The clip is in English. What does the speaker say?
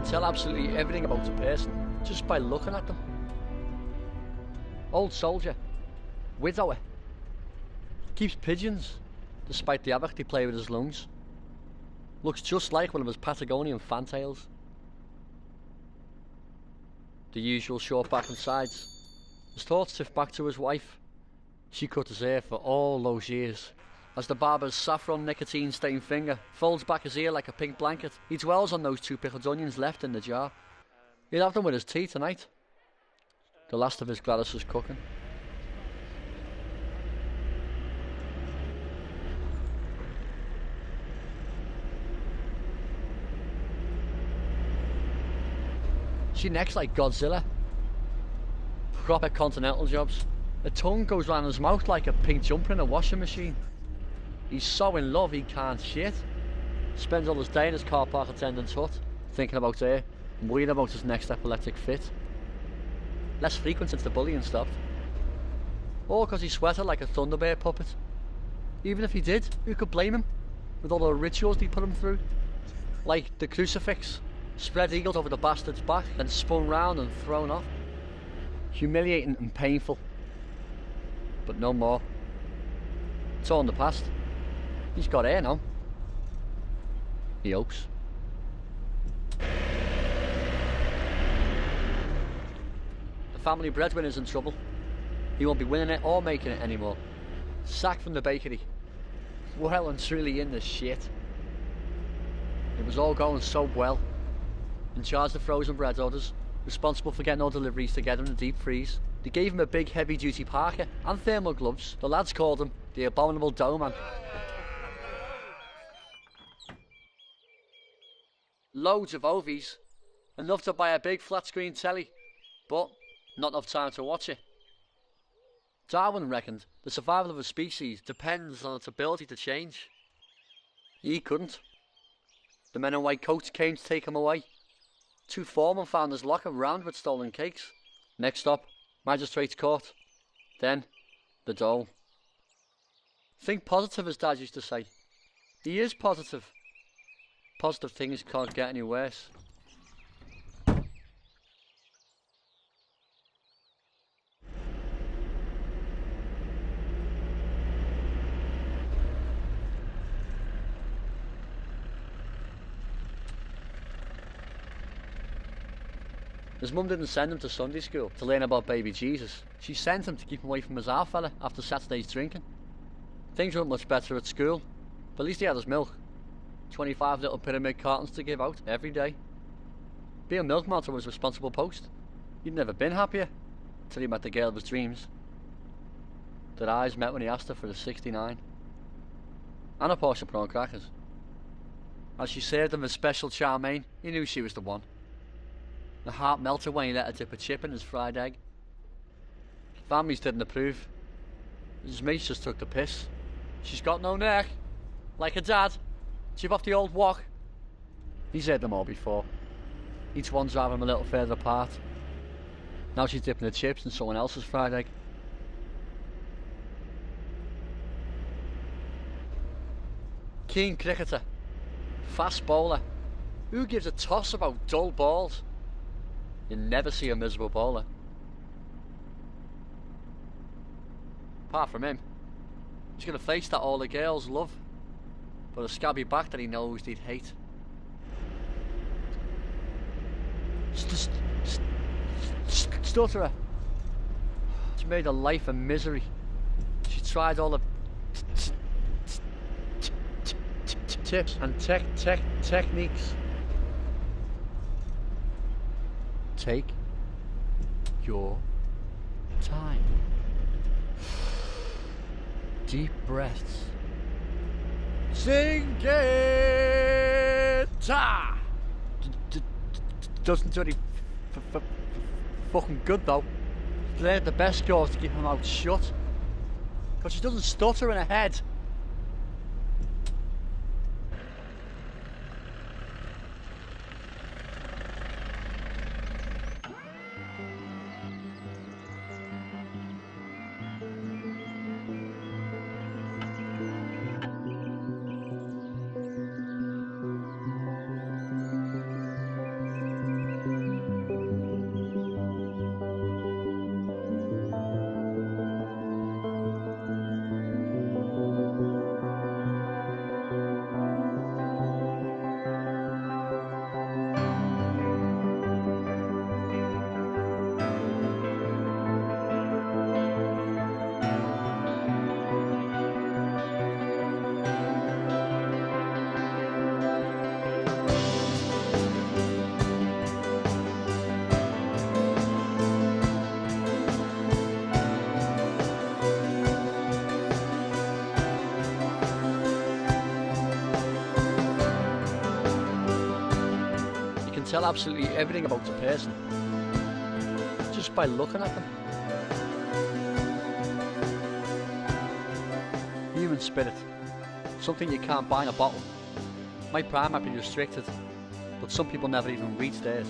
Tell absolutely everything about a person just by looking at them. Old soldier, widower, keeps pigeons despite the havoc they play with his lungs. Looks just like one of his Patagonian fantails. The usual short back and sides. His thoughts shift back to his wife. She cut his hair for all those years. As the barber's saffron nicotine-stained finger folds back his ear like a pink blanket, he dwells on those 2 pickled onions left in the jar. He'll have them with his tea tonight. The last of his Gladys's cooking. She necks like Godzilla. Proper continental jobs. Her tongue goes round his mouth like a pink jumper in a washing machine. He's so in love he can't shit. Spends all his day in his car park attendant's hut, thinking about her and worrying about his next epileptic fit. Less frequent since the bullying stopped. Or because he sweated like a Thunderbird puppet. Even if he did, who could blame him? With all the rituals he put him through. Like the crucifix, spread eagles over the bastard's back, then spun round and thrown off. Humiliating and painful. But no more. It's all in the past. He's got air now. He hopes. The family breadwinner's in trouble. He won't be winning it or making it anymore. Sacked from the bakery. Well and truly in the shit. It was all going so well. In charge of frozen bread orders. Responsible for getting all deliveries together in the deep freeze. They gave him a big heavy duty parka and thermal gloves. The lads called him the Abominable Dough Man. Loads of ovies, enough to buy a big flat screen telly, but not enough time to watch it. Darwin reckoned the survival of a species depends on its ability to change. He couldn't. The men in white coats came to take him away. 2 foremen found his locker rammed with stolen cakes. Next stop, Magistrate's Court. Then, the dole. Think positive, as Dad used to say. He is positive. Positive things can't get any worse. His mum didn't send him to Sunday school to learn about baby Jesus. She sent him to keep him away from his half fella after Saturday's drinking. Things weren't much better at school, but at least he had his milk. 25 little pyramid cartons to give out every day. Being a milkman was a responsible post. He'd never been happier till he met the girl of his dreams. Their eyes met when he asked her for the 69 and a portion of prawn crackers. As she served him a special chow mein, he knew she was the one. The heart melted when he let her dip a chip in his fried egg. Families didn't approve. His mates just took the piss. She's got no neck, like her dad. Chip off the old wok. He's heard them all before. Each one driving him a little further apart. Now she's dipping the chips in someone else's fried egg. Keen cricketer. Fast bowler. Who gives a toss about dull balls? You never see a miserable bowler. Apart from him, he's got a face that all the girls love, but a scabby back that he knows they'd hate. Stutterer. She made a life a misery. She tried all the tips and techniques. Take your time. Deep breaths. Sing it! Ta! Doesn't do any fucking good though. They're the best girls to keep her mouth shut. But she doesn't stutter in her head. Tell absolutely everything about the person just by looking at them. Human spirit, something you can't buy in a bottle. My prime might be restricted, but some people never even reach theirs.